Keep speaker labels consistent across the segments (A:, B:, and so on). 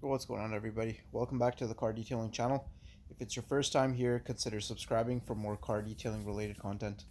A: What's going on, everybody? Welcome back to the car detailing channel. If it's your first time here, consider subscribing for more car detailing related content.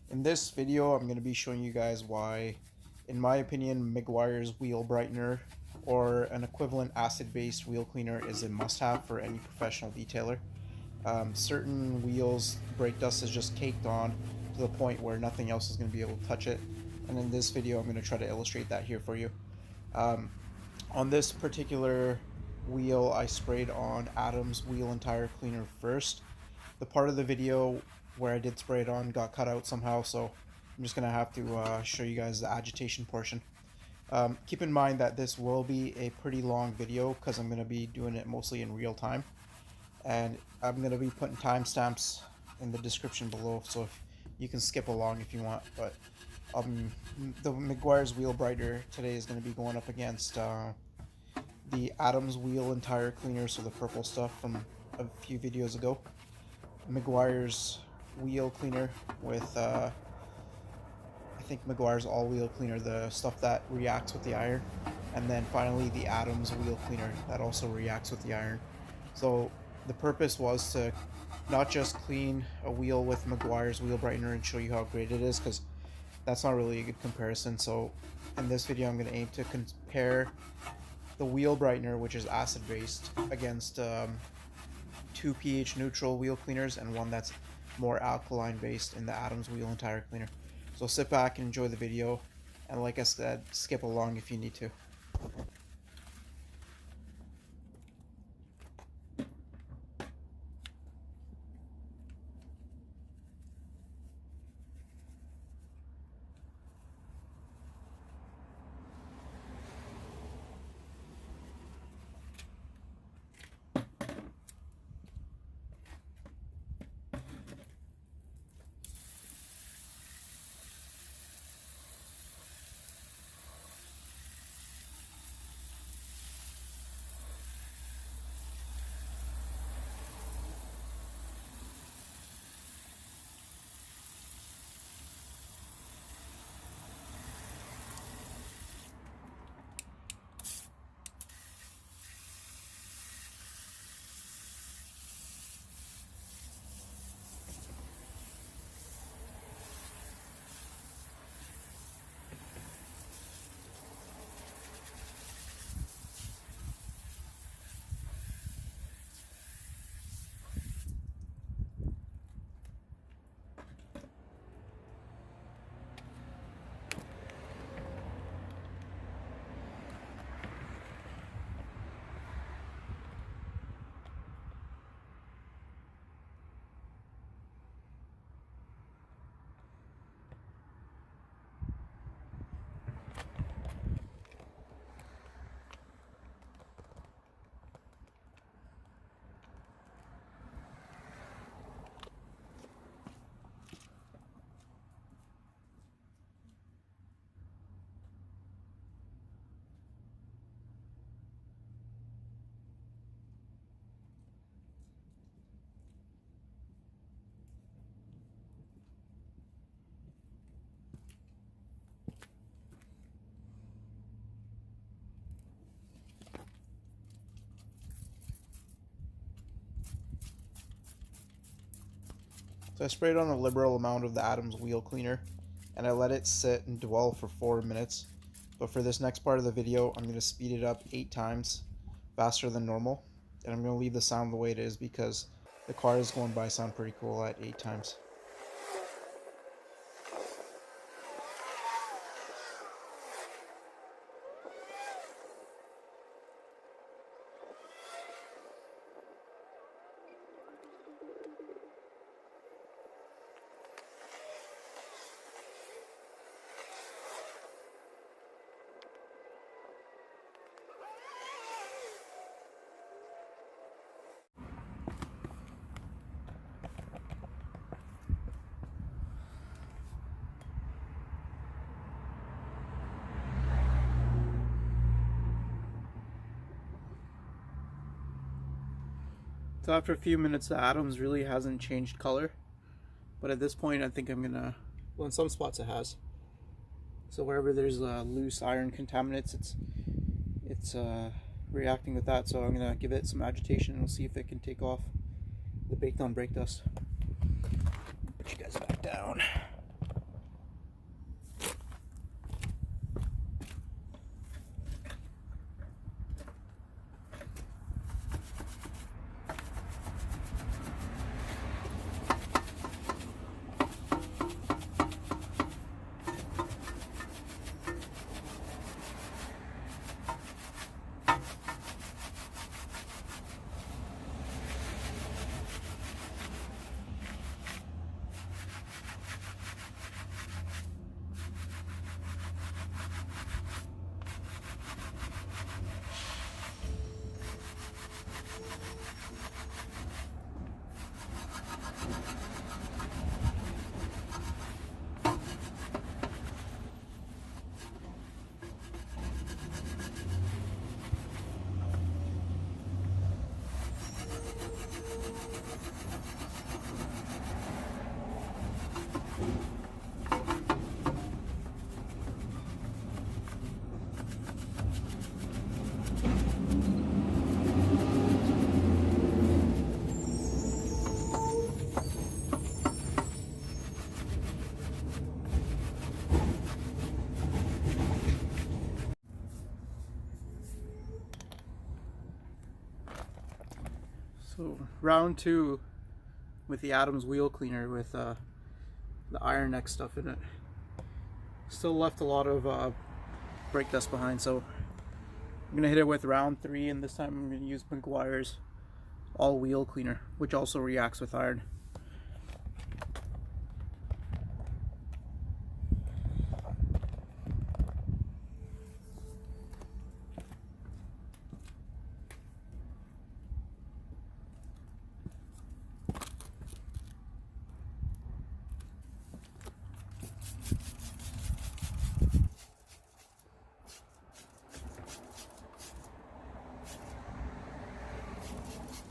A: In this video, I'm going to be showing you guys why, in my opinion, Meguiar's Wheel Brightener or an equivalent acid-based wheel cleaner is a must-have for any professional detailer. Certain wheels, brake dust is just caked on to the point where nothing else is going to be able to touch it. And in this video, I'm going to try to illustrate that here for you. On this particular wheel, I sprayed on Adam's wheel and tire cleaner first. The part of the video where I did spray it on got cut out somehow, so I'm just going to have to show you guys the agitation portion. Keep in mind that this will be a pretty long video because I'm going to be doing it mostly in real time. And I'm going to be putting timestamps in the description below, so if you can skip along if you want. But the Meguiar's Wheel Brightener today is going to be going up against the Adam's wheel and tire cleaner, so the purple stuff from a few videos ago. Meguiar's wheel cleaner with, I think Meguiar's all-wheel cleaner, the stuff that reacts with the iron. And then finally the Adam's wheel cleaner that also reacts with the iron. So the purpose was to not just clean a wheel with Meguiar's Wheel Brightener and show you how great it is, because that's not really a good comparison. So in this video I'm going to aim to compare the Wheel Brightener, which is acid based, against two pH neutral wheel cleaners and one that's more alkaline based in the Adam's wheel and tire cleaner. So sit back and enjoy the video, and like I said, skip along if you need to. So I sprayed on a liberal amount of the Adam's wheel cleaner, and I let it sit and dwell for 4 minutes. But for this next part of the video, I'm going to speed it up 8 times faster than normal, and I'm going to leave the sound the way it is because the cars going by sound pretty cool at 8 times. So after a few minutes, the Adam's really hasn't changed color, but at this point I think I'm gonna, well, in some spots it has. So wherever there's loose iron contaminants, it's reacting with that, so I'm gonna give it some agitation and we'll see if it can take off the baked on brake dust. Put you guys back down. So round 2 with the Adams wheel cleaner with the iron neck stuff in it. Still left a lot of brake dust behind, so I'm gonna hit it with round 3, and this time I'm gonna use Meguiar's all wheel cleaner, which also reacts with iron.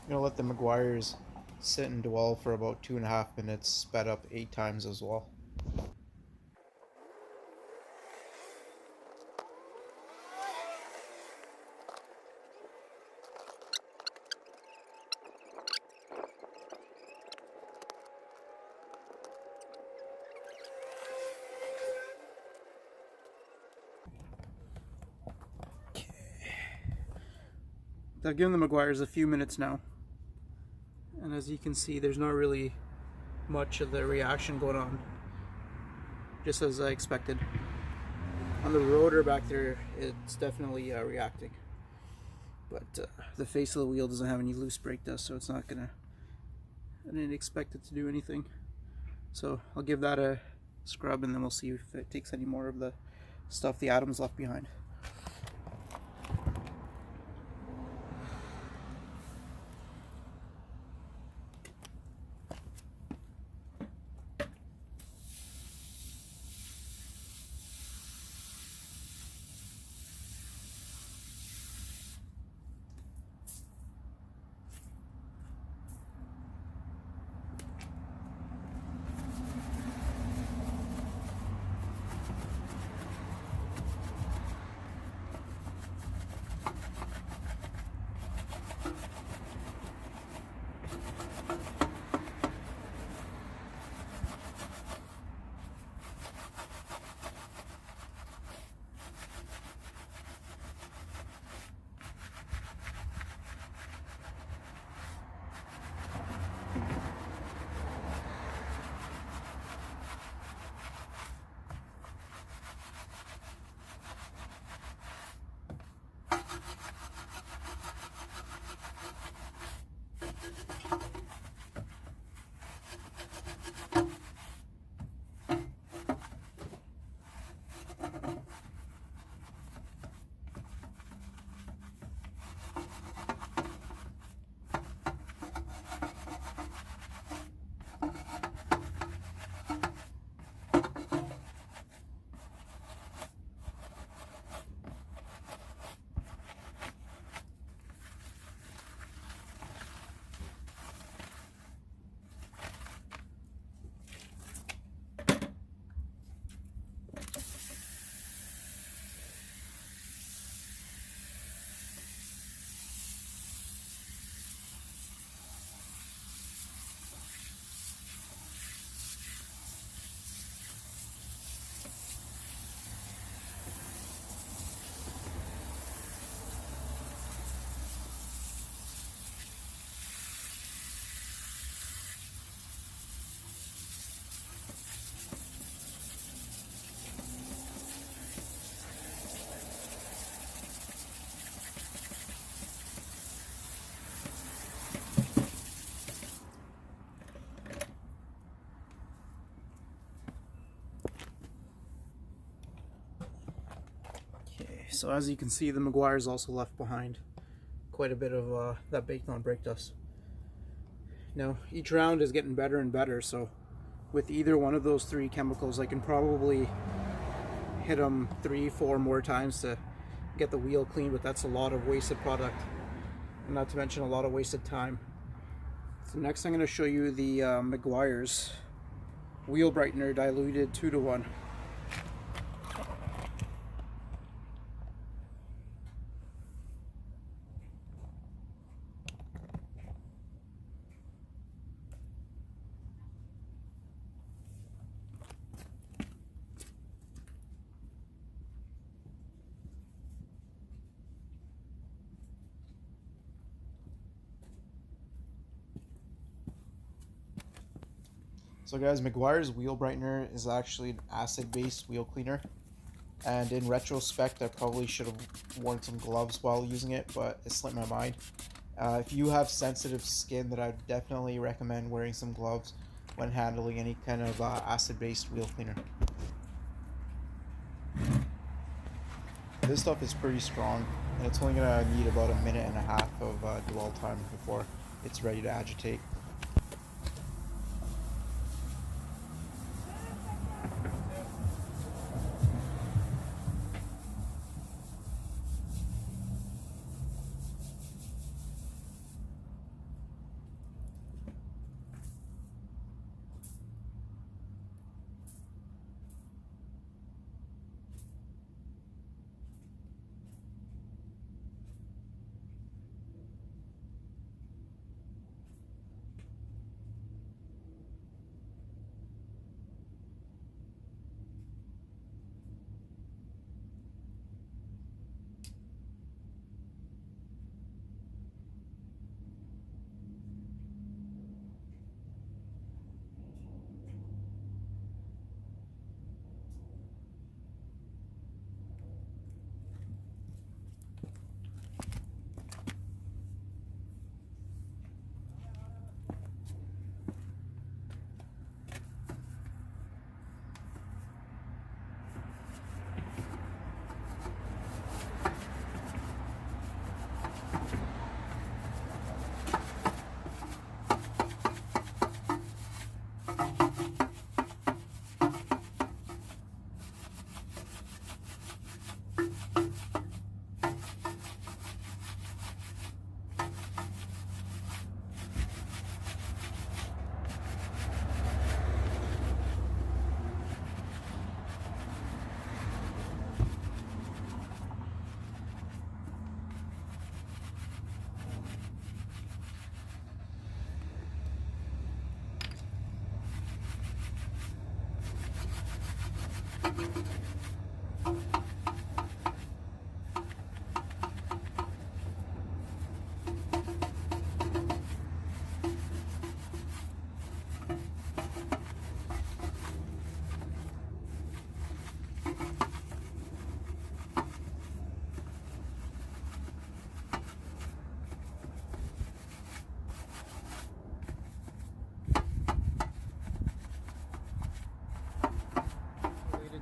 A: I'm gonna let the Meguiars sit and dwell for about 2.5 minutes, sped up 8 times as well. I've given the Meguiars a few minutes now, and as you can see, there's not really much of the reaction going on, just as I expected. On the rotor back there, it's definitely reacting, but the face of the wheel doesn't have any loose brake dust, so it's not gonna, I didn't expect it to do anything. So I'll give that a scrub, and then we'll see if it takes any more of the stuff the Adams left behind. So as you can see, the Meguiar is also left behind quite a bit of that baked on brake dust. Now each round is getting better and better, so with either one of those three chemicals I can probably hit them 3-4 more times to get the wheel clean, but that's a lot of wasted product, and not to mention a lot of wasted time. So next I'm going to show you the Meguiar's Wheel Brightener diluted 2-to-1. So guys, Meguiar's Wheel Brightener is actually an acid-based wheel cleaner, and in retrospect I probably should have worn some gloves while using it, but it slipped my mind. If you have sensitive skin, then I'd definitely recommend wearing some gloves when handling any kind of acid-based wheel cleaner. This stuff is pretty strong, and it's only going to need about 1.5 minutes of dwell time before it's ready to agitate.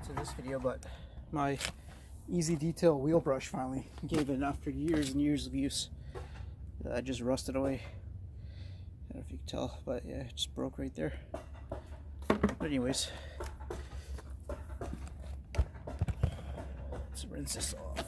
A: To this video, but my easy detail wheel brush finally gave in after years and years of use. I just rusted away. I don't know if you can tell, but yeah, it just broke right there. But anyways, let's rinse this off.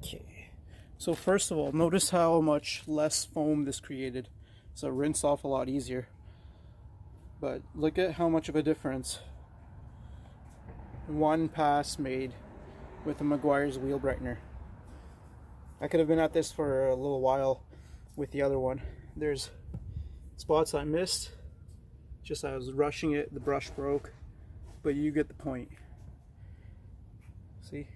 A: Okay, so first of all, notice how much less foam this created. So it rinsed off a lot easier. But look at how much of a difference one pass made with the Meguiar's Wheel Brightener. I could have been at this for a little while with the other one, there's spots I missed. Just I was rushing it, the brush broke, but you get the point. See?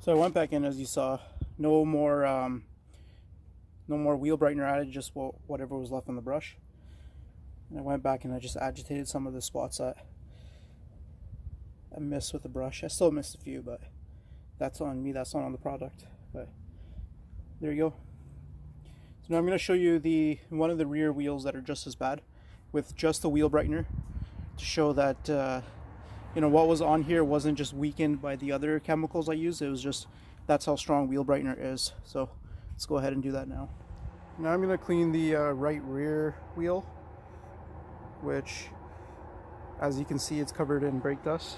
A: So I went back in, as you saw, no more wheel brightener added, just whatever was left on the brush. And I went back and I just agitated some of the spots that I missed with the brush. I still missed a few, but that's on me, that's not on the product. But there you go. So now I'm going to show you one of the rear wheels that are just as bad with just the wheel brightener, to show that you know, what was on here wasn't just weakened by the other chemicals I used. It was just, that's how strong wheel brightener is. So let's go ahead and do that now. Now I'm going to clean the right rear wheel, which, as you can see, it's covered in brake dust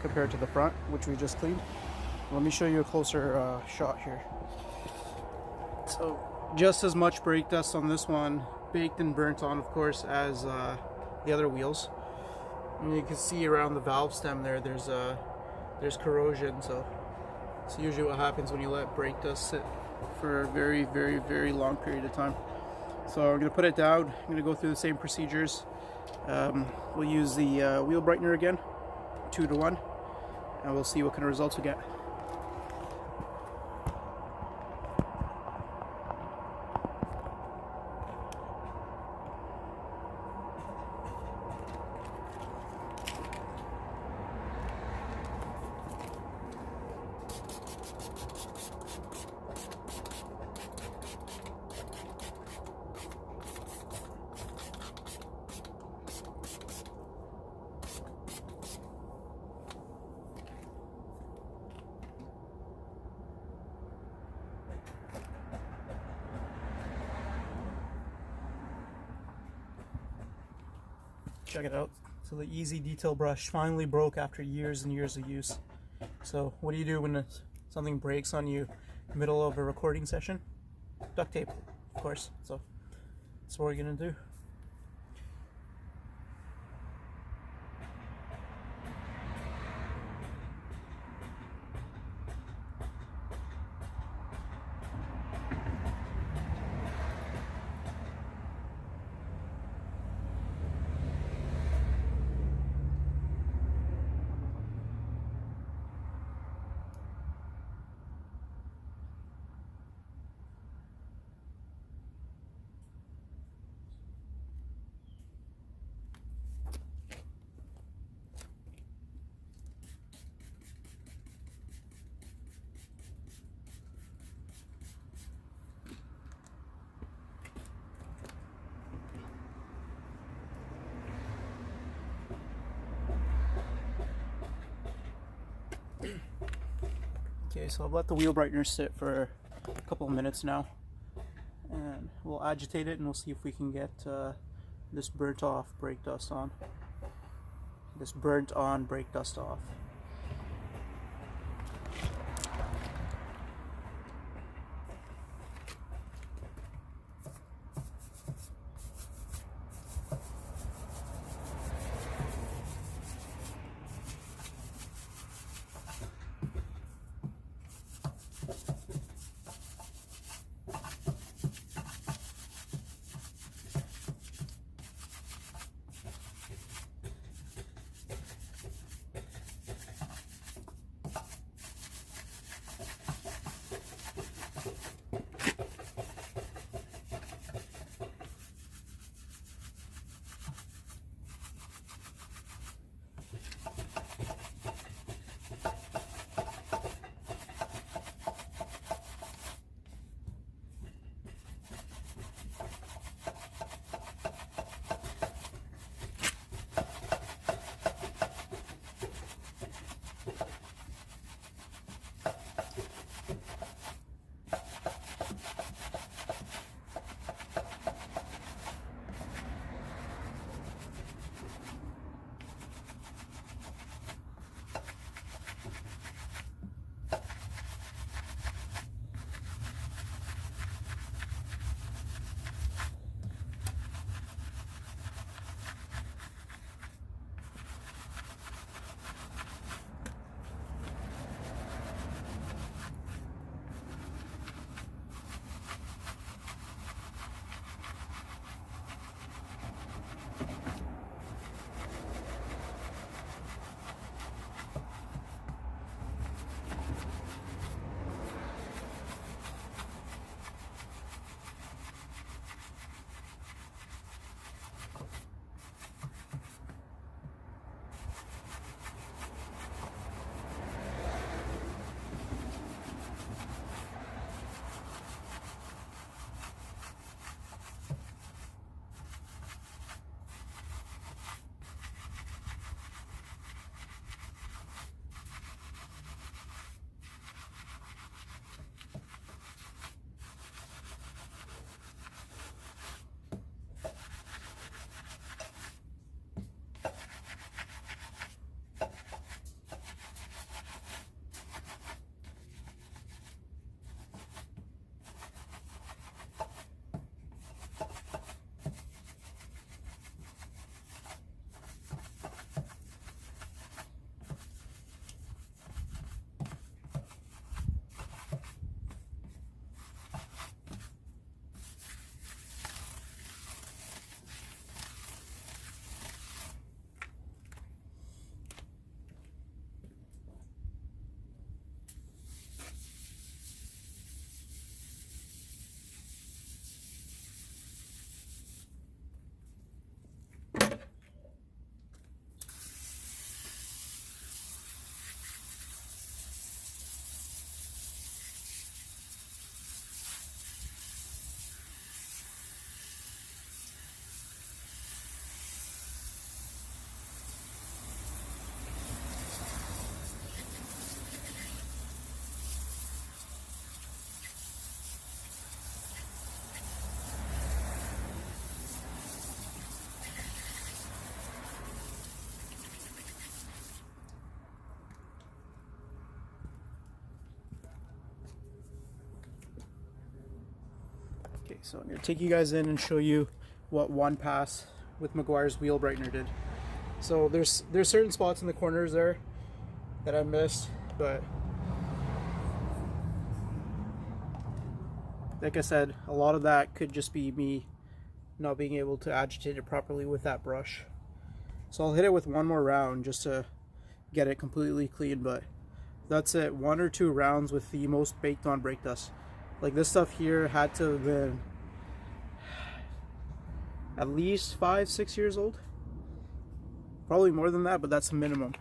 A: compared to the front, which we just cleaned. Let me show you a closer shot here. So just as much brake dust on this one, baked and burnt on, of course, as the other wheels. And you can see around the valve stem there's corrosion. So it's usually what happens when you let brake dust sit for a very, very, very long period of time. So I'm going to put it down. I'm going to go through the same procedures. We'll use the wheel brightener again, 2 to 1, and we'll see what kind of results we get. Check it out. So the easy detail brush finally broke after years and years of use. So what do you do when something breaks on you in the middle of a recording session? Duct tape, of course. So that's what we're gonna do. Okay, so I've let the wheel brightener sit for a couple of minutes now, and we'll agitate it and we'll see if we can get this burnt off brake dust on. This burnt on brake dust off. So I'm going to take you guys in and show you what one pass with Meguiar's Wheel Brightener did. So there's certain spots in the corners there that I missed, but like I said, a lot of that could just be me not being able to agitate it properly with that brush. So I'll hit it with one more round just to get it completely clean, but that's it. 1 or 2 rounds with the most baked on brake dust. Like this stuff here had to have been at least 5-6 years old. Probably more than that, but that's the minimum.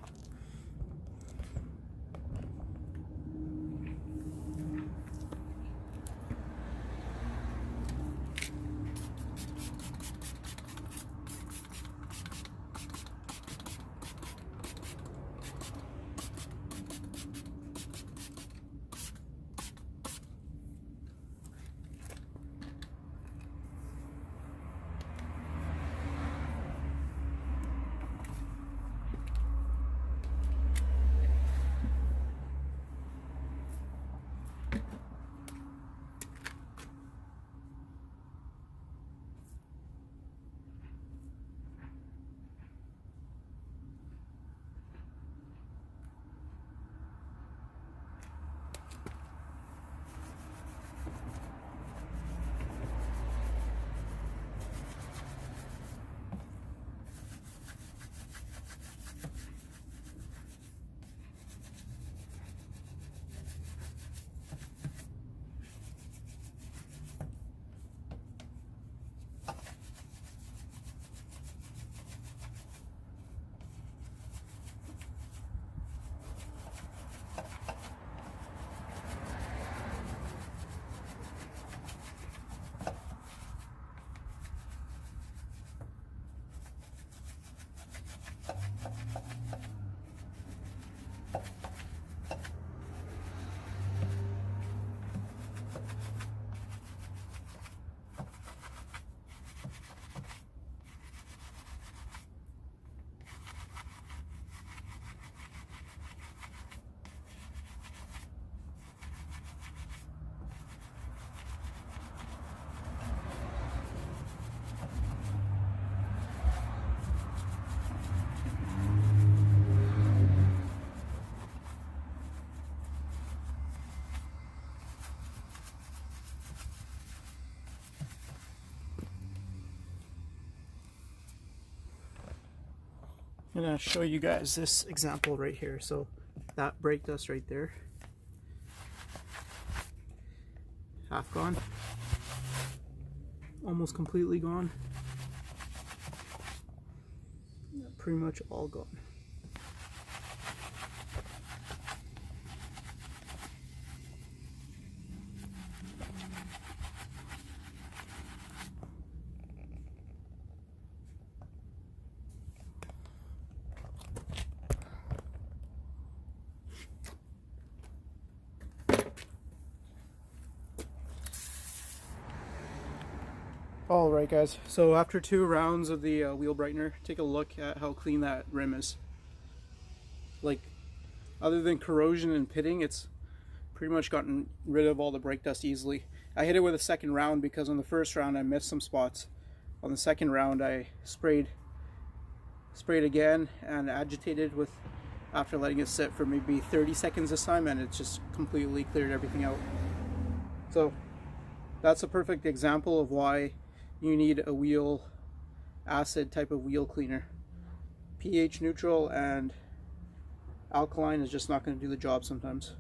A: I'm going to show you guys this example right here. So that brake dust right there, half gone, almost completely gone, pretty much all gone. Alright guys, so after 2 rounds of the Wheel Brightener, take a look at how clean that rim is. Like, other than corrosion and pitting, it's pretty much gotten rid of all the brake dust easily. I hit it with a second round because on the first round I missed some spots. On the second round I sprayed again and agitated with, after letting it sit for maybe 30 seconds this time, and it just completely cleared everything out. So that's a perfect example of why you need a wheel acid type of wheel cleaner. pH neutral and alkaline is just not going to do the job sometimes,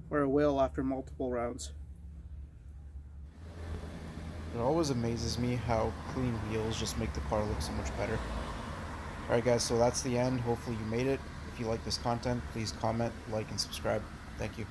A: or it will after multiple rounds.
B: It always amazes me how clean wheels just make the car look so much better. Alright guys, so that's the end. Hopefully you made it. If you like this content, please comment, like, and subscribe. Thank you.